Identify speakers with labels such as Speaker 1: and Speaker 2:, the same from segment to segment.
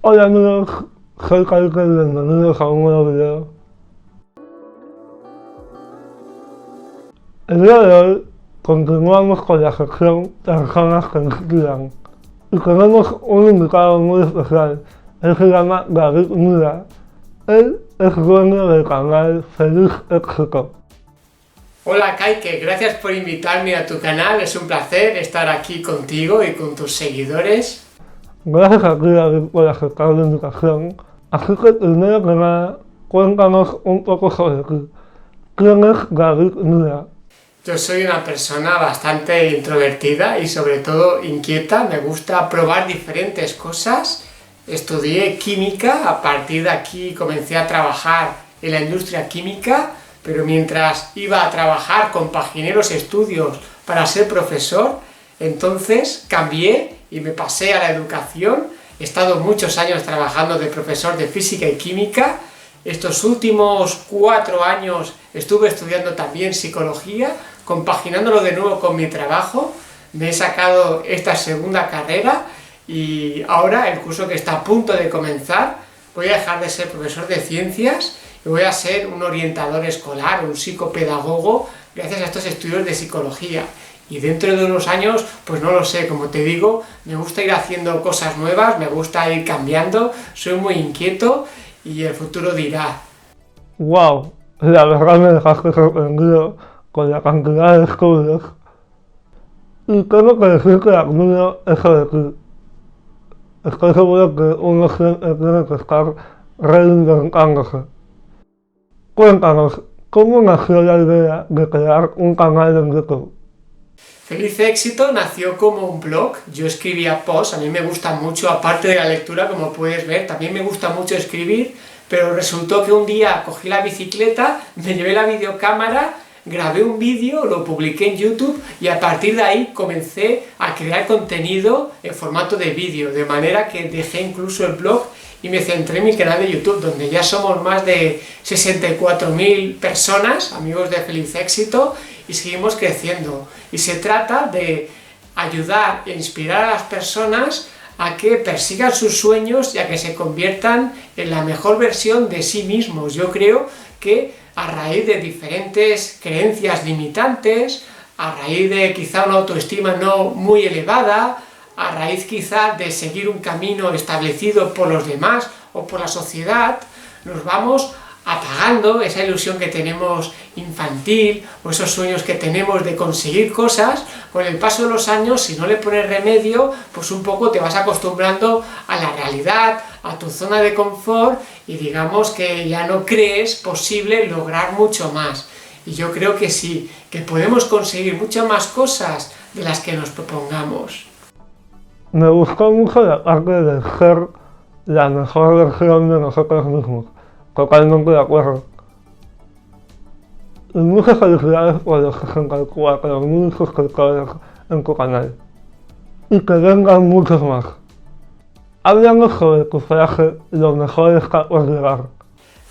Speaker 1: Hola amigos, soy Kaiker y bienvenidos a un nuevo video. El día de hoy continuamos con la sección Personas que inspiran y tenemos un invitado muy especial. Él se llama David Mura. Él es dueño del canal Feliz Éxito.
Speaker 2: Hola Kaike, gracias por invitarme a tu canal, es un placer estar aquí contigo y con tus seguidores.
Speaker 1: Gracias a ti David por aceptar la invitación. Así que primero que nada, cuéntanos un poco sobre ti. ¿Quién es David Mura?
Speaker 2: Yo soy una persona bastante introvertida y sobre todo inquieta, me gusta probar diferentes cosas. Estudié química, a partir de aquí comencé a trabajar en la industria química, pero mientras iba a trabajar compaginé los estudios para ser profesor, entonces cambié y me pasé a la educación. He estado muchos años trabajando de profesor de física y química. Estos últimos 4 años estuve estudiando también psicología, compaginándolo de nuevo con mi trabajo. Me he sacado esta segunda carrera y ahora el curso que está a punto de comenzar voy a dejar de ser profesor de ciencias y voy a ser un orientador escolar, un psicopedagogo, gracias a estos estudios de psicología. Y dentro de unos años, pues no lo sé, como te digo, me gusta ir haciendo cosas nuevas, me gusta ir cambiando, soy muy inquieto y el futuro dirá.
Speaker 1: Wow, la verdad me dejaste sorprendido con la cantidad de estudios. Y tengo que decir que admiro eso de ti. Estoy seguro que uno siempre tiene que estar reinventándose. Cuéntanos, ¿cómo nació la idea de crear un canal en YouTube?
Speaker 2: Feliz Éxito nació como un blog, yo escribía posts, a mí me gusta mucho, aparte de la lectura, como puedes ver, también me gusta mucho escribir, pero resultó que un día cogí la bicicleta, me llevé la videocámara, grabé un vídeo, lo publiqué en YouTube y a partir de ahí comencé a crear contenido en formato de vídeo, de manera que dejé incluso el blog y me centré en mi canal de YouTube, donde ya somos más de 64.000 personas, amigos de Feliz Éxito, y seguimos creciendo. Y se trata de ayudar e inspirar a las personas a que persigan sus sueños y a que se conviertan en la mejor versión de sí mismos. Yo creo que a raíz de diferentes creencias limitantes, a raíz de quizá una autoestima no muy elevada, a raíz quizá de seguir un camino establecido por los demás o por la sociedad, nos vamos apagando esa ilusión que tenemos infantil o esos sueños que tenemos de conseguir cosas. Con el paso de los años, si no le pones remedio, pues un poco te vas acostumbrando a la realidad, a tu zona de confort y digamos que ya no crees posible lograr mucho más. Y yo creo que sí, que podemos conseguir muchas más cosas de las que nos propongamos.
Speaker 1: Me gustó mucho la parte de ser la mejor versión de nosotros mismos. Totalmente de acuerdo. Y muchas felicidades por los 64.000 suscriptores en tu canal. Y que vengan muchos más. Háblanos sobre tu frase, lo mejor está por llegar.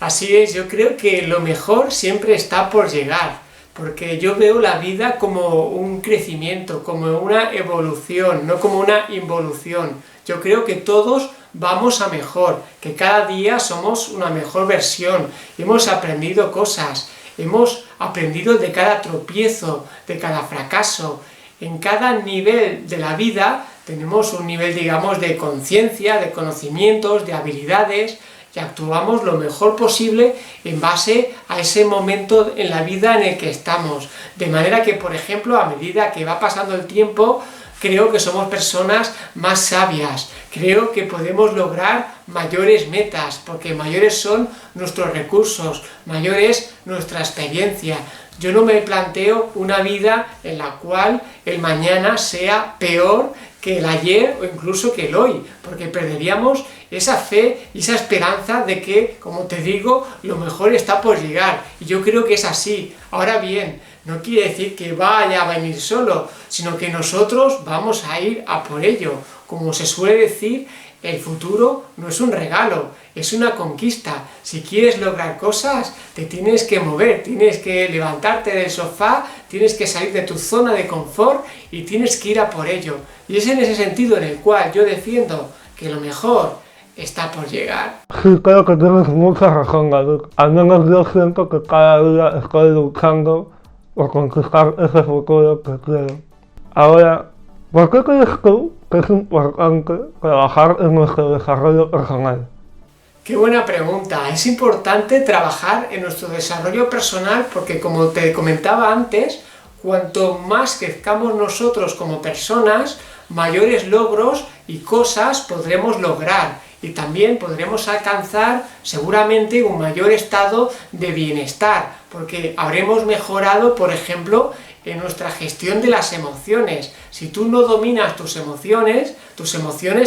Speaker 2: Así es, yo creo que lo mejor siempre está por llegar, porque yo veo la vida como un crecimiento, como una evolución, no como una involución. Yo creo que todos vamos a mejor, que cada día somos una mejor versión, hemos aprendido cosas, hemos aprendido de cada tropiezo, de cada fracaso. En cada nivel de la vida tenemos un nivel, digamos, de conciencia, de conocimientos, de habilidades, y actuamos lo mejor posible en base a ese momento en la vida en el que estamos. De manera que, por ejemplo, a medida que va pasando el tiempo, creo que somos personas más sabias, creo que podemos lograr mayores metas, porque mayores son nuestros recursos, mayor es nuestra experiencia. Yo no me planteo una vida en la cual el mañana sea peor que el ayer o incluso que el hoy, porque perderíamos esa fe y esa esperanza de que, como te digo, lo mejor está por llegar. Y yo creo que es así. Ahora bien, no quiere decir que vaya a venir solo, sino que nosotros vamos a ir a por ello. Como se suele decir, el futuro no es un regalo, es una conquista. Si quieres lograr cosas, te tienes que mover, tienes que levantarte del sofá, tienes que salir de tu zona de confort y tienes que ir a por ello. Y es en ese sentido en el cual yo defiendo que lo mejor está por llegar.
Speaker 1: Sí, creo que tienes mucha razón, David. Al menos yo siento que cada día estoy luchando por conquistar ese futuro que quiero. Ahora, ¿por qué crees tú que es importante trabajar en nuestro desarrollo personal?
Speaker 2: Qué buena pregunta. Es importante trabajar en nuestro desarrollo personal porque, como te comentaba antes, cuanto más crezcamos nosotros como personas, mayores logros y cosas podremos lograr y también podremos alcanzar seguramente un mayor estado de bienestar, porque habremos mejorado, por ejemplo, en nuestra gestión de las emociones. Si tú no dominas tus emociones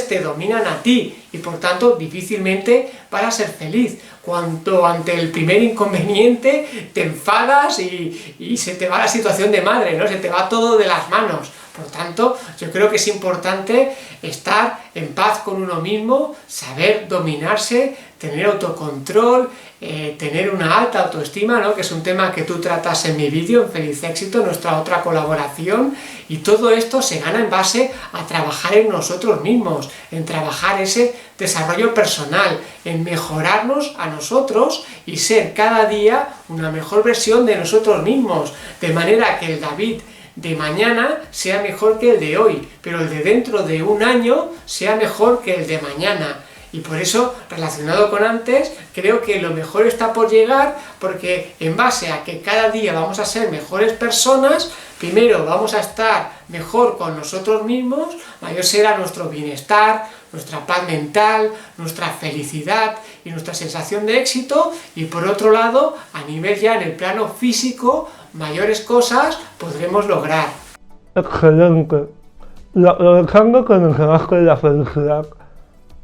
Speaker 2: te dominan a ti y por tanto difícilmente vas a ser feliz. Cuando ante el primer inconveniente te enfadas y se te va la situación de madre, ¿no? Se te va todo de las manos. Por tanto, yo creo que es importante estar en paz con uno mismo, saber dominarse, tener autocontrol, tener una alta autoestima, ¿no? Que es un tema que tú tratas en mi vídeo, en Feliz Éxito, nuestra otra colaboración, y todo esto se gana en base a trabajar en nosotros mismos, en trabajar ese desarrollo personal, en mejorarnos a nosotros y ser cada día una mejor versión de nosotros mismos, de manera que el David de mañana sea mejor que el de hoy, pero el de dentro de un año sea mejor que el de mañana. Y por eso, relacionado con antes, creo que lo mejor está por llegar, porque en base a que cada día vamos a ser mejores personas, primero vamos a estar mejor con nosotros mismos, mayor será nuestro bienestar, nuestra paz mental, nuestra felicidad y nuestra sensación de éxito, y por otro lado, a nivel ya en el plano físico, mayores cosas podremos lograr.
Speaker 1: Excelente. Y aprovechando que mencionaste la felicidad,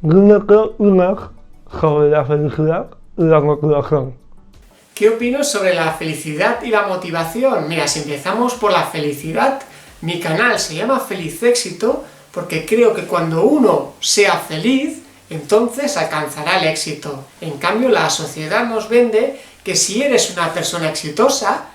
Speaker 1: dime qué opinas sobre la felicidad y la motivación.
Speaker 2: ¿Qué opino sobre la felicidad y la motivación? Mira, si empezamos por la felicidad, mi canal se llama Feliz Éxito porque creo que cuando uno sea feliz, entonces alcanzará el éxito. En cambio, la sociedad nos vende que si eres una persona exitosa,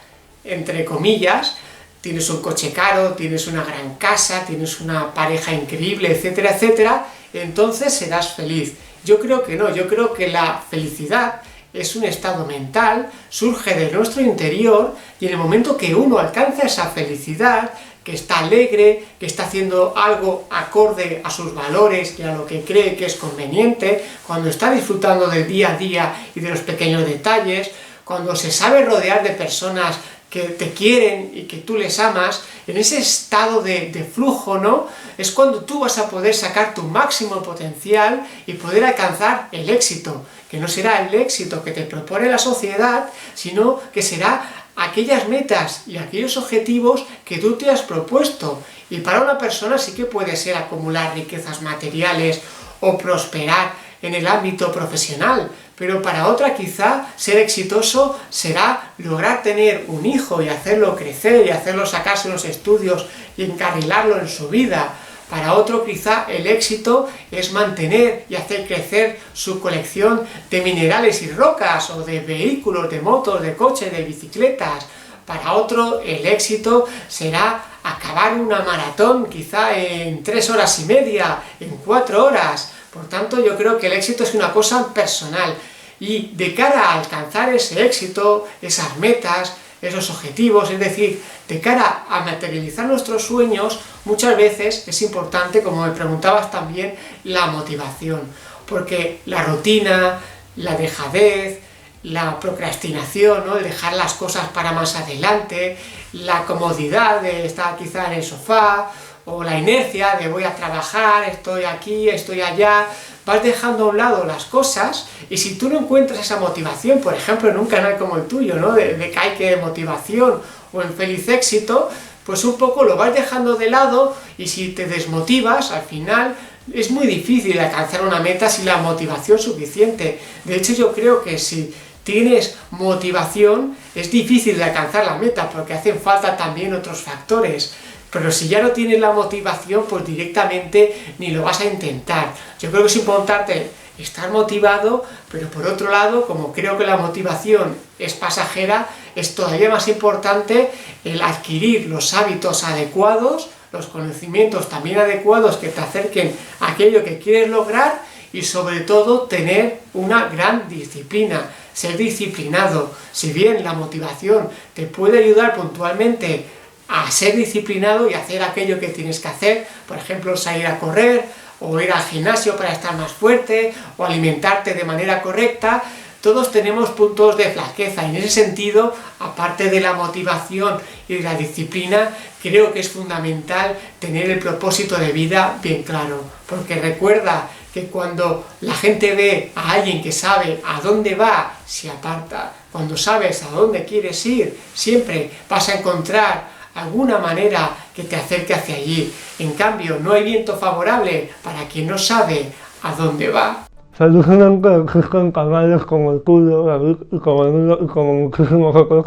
Speaker 2: entre comillas, tienes un coche caro, tienes una gran casa, tienes una pareja increíble, etcétera, etcétera, entonces serás feliz. Yo creo que no, yo creo que la felicidad es un estado mental, surge de nuestro interior, y en el momento que uno alcanza esa felicidad, que está alegre, que está haciendo algo acorde a sus valores y a lo que cree que es conveniente, cuando está disfrutando del día a día y de los pequeños detalles, cuando se sabe rodear de personas que te quieren y que tú les amas, en ese estado de flujo, ¿no? Es cuando tú vas a poder sacar tu máximo potencial y poder alcanzar el éxito, que no será el éxito que te propone la sociedad, sino que será aquellas metas y aquellos objetivos que tú te has propuesto. Y para una persona sí que puede ser acumular riquezas materiales o prosperar en el ámbito profesional, pero para otra quizá ser exitoso será lograr tener un hijo y hacerlo crecer y hacerlo sacarse unos estudios y encarrilarlo en su vida. Para otro quizá el éxito es mantener y hacer crecer su colección de minerales y rocas, o de vehículos, de motos, de coches, de bicicletas. Para otro el éxito será acabar una maratón quizá en 3 horas y media, en 4 horas. Por tanto, yo creo que el éxito es una cosa personal, y de cara a alcanzar ese éxito, esas metas, esos objetivos, es decir, de cara a materializar nuestros sueños, muchas veces es importante, como me preguntabas también, la motivación, porque la rutina, la dejadez, la procrastinación, ¿no? El dejar las cosas para más adelante, la comodidad de estar quizá en el sofá, o la inercia de voy a trabajar, estoy aquí, estoy allá, vas dejando a un lado las cosas, y si tú no encuentras esa motivación, por ejemplo en un canal como el tuyo, ¿no? de Kaique de motivación, o en Feliz Éxito, pues un poco lo vas dejando de lado, y si te desmotivas, al final es muy difícil alcanzar una meta sin la motivación suficiente. De hecho, yo creo que si tienes motivación, es difícil de alcanzar la meta, porque hacen falta también otros factores. Pero si ya no tienes la motivación, pues directamente ni lo vas a intentar. Yo creo que es importante estar motivado, pero por otro lado, como creo que la motivación es pasajera, es todavía más importante el adquirir los hábitos adecuados, los conocimientos también adecuados que te acerquen a aquello que quieres lograr, y sobre todo tener una gran disciplina, ser disciplinado. Si bien la motivación te puede ayudar puntualmente a ser disciplinado y hacer aquello que tienes que hacer, por ejemplo, salir a correr, o ir al gimnasio para estar más fuerte, o alimentarte de manera correcta, todos tenemos puntos de flaqueza, y en ese sentido, aparte de la motivación y de la disciplina, creo que es fundamental tener el propósito de vida bien claro, porque recuerda que cuando la gente ve a alguien que sabe a dónde va, se aparta. Cuando sabes a dónde quieres ir, siempre vas a encontrar alguna manera que te acerque hacia allí. En cambio, no hay viento favorable para quien no sabe a dónde va.
Speaker 1: Se alucinan que existen canales como el tuyo, David, y como el mío, y como muchísimos otros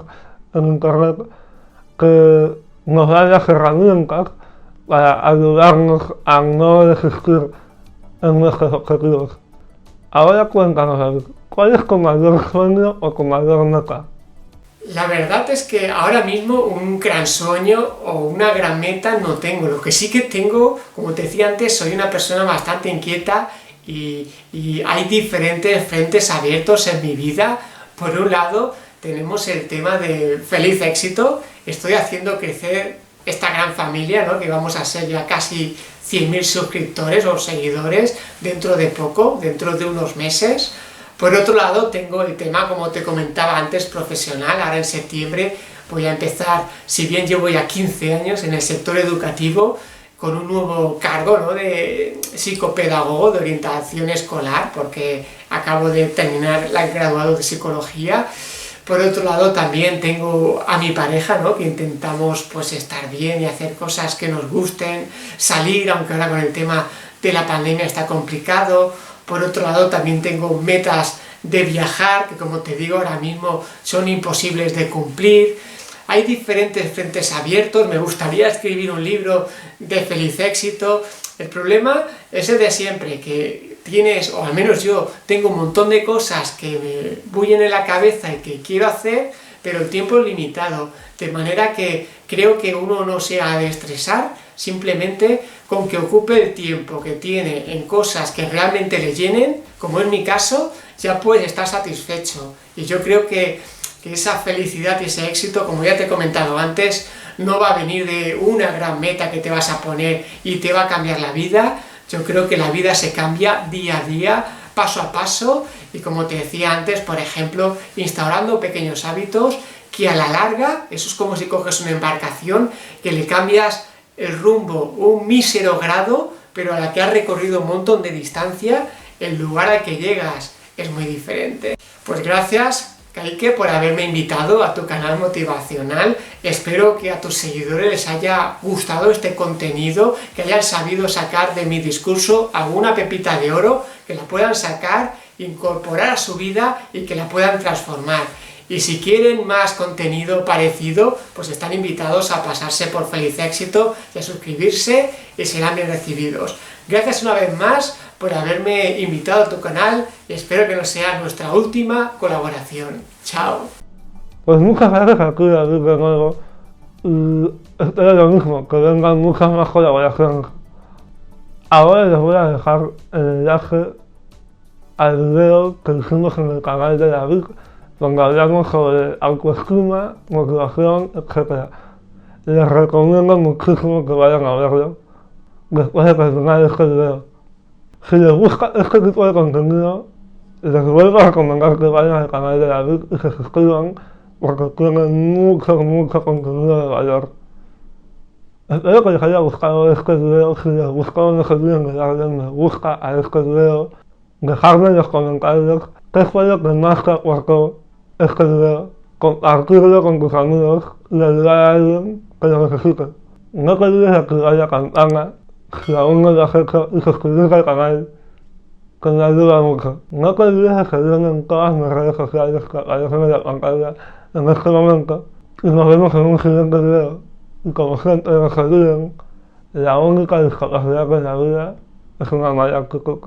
Speaker 1: en internet, que nos dan las herramientas para ayudarnos a no desistir en nuestros objetivos. Ahora cuéntanos, David, ¿cuál es tu mayor sueño o tu mayor meta?
Speaker 2: La verdad es que ahora mismo un gran sueño o una gran meta no tengo. Lo que sí que tengo, como te decía antes, soy una persona bastante inquieta y hay diferentes frentes abiertos en mi vida. Por un lado, tenemos el tema de feliz éxito. Estoy haciendo crecer esta gran familia, ¿no? Que vamos a ser ya casi 100.000 suscriptores o seguidores dentro de poco, dentro de unos meses. Por otro lado, tengo el tema, como te comentaba antes, profesional. Ahora en septiembre voy a empezar, si bien llevo ya 15 años en el sector educativo, con un nuevo cargo, ¿no?, de psicopedagogo, de orientación escolar, porque acabo de terminar el graduado de psicología. Por otro lado, también tengo a mi pareja, ¿no?, que intentamos pues estar bien y hacer cosas que nos gusten, salir, aunque ahora con el tema de la pandemia está complicado. Por otro lado, también tengo metas de viajar, que como te digo, ahora mismo son imposibles de cumplir. Hay diferentes frentes abiertos, me gustaría escribir un libro de feliz éxito. El problema es el de siempre, que tienes, o al menos yo, tengo un montón de cosas que me bullen en la cabeza y que quiero hacer, pero el tiempo es limitado, de manera que creo que uno no se ha de estresar, simplemente con que ocupe el tiempo que tiene en cosas que realmente le llenen, como en mi caso, ya puede estar satisfecho. Y yo creo que esa felicidad y ese éxito, como ya te he comentado antes, no va a venir de una gran meta que te vas a poner y te va a cambiar la vida. Yo creo que la vida se cambia día a día, paso a paso, y como te decía antes, por ejemplo, instaurando pequeños hábitos que a la larga, eso es como si coges una embarcación, que le cambias el rumbo un mísero grado, pero a la que has recorrido un montón de distancia, el lugar al que llegas es muy diferente. Pues gracias, Kaique, por haberme invitado a tu canal motivacional. Espero que a tus seguidores les haya gustado este contenido, que hayan sabido sacar de mi discurso alguna pepita de oro, que la puedan sacar, incorporar a su vida y que la puedan transformar. Y si quieren más contenido parecido, pues están invitados a pasarse por Feliz Éxito y a suscribirse y serán bien recibidos. Gracias una vez más por haberme invitado a tu canal y espero que no sea nuestra última colaboración. ¡Chao!
Speaker 1: Pues muchas gracias a ti, David, de nuevo, y espero lo mismo, que vengan muchas más colaboraciones. Ahora les voy a dejar el enlace al video que hicimos en el canal de David, donde hablamos sobre autoestima, motivación, etc. Les recomiendo muchísimo que vayan a verlo después de terminar este video. Si les gusta este tipo de contenido, les vuelvo a recomendar que vayan al canal de David y se suscriban, porque tienen mucho contenido de valor. Espero que les haya gustado este video. Si les gustó, no se olviden de darle me gusta a este video, dejarme en los comentarios qué fue lo que más te aportó este video, compartirlo con tus amigos y ayudar a alguien que lo necesite. No te olvides de activar la campana si aún no lo has hecho y suscribirte al canal, que me ayuda mucho. No te olvides de seguirme en todas mis redes sociales que aparecen en la pantalla en este momento y nos vemos en un siguiente video. Y como siempre no se olviden, la única discapacidad que en la vida es una mala actitud.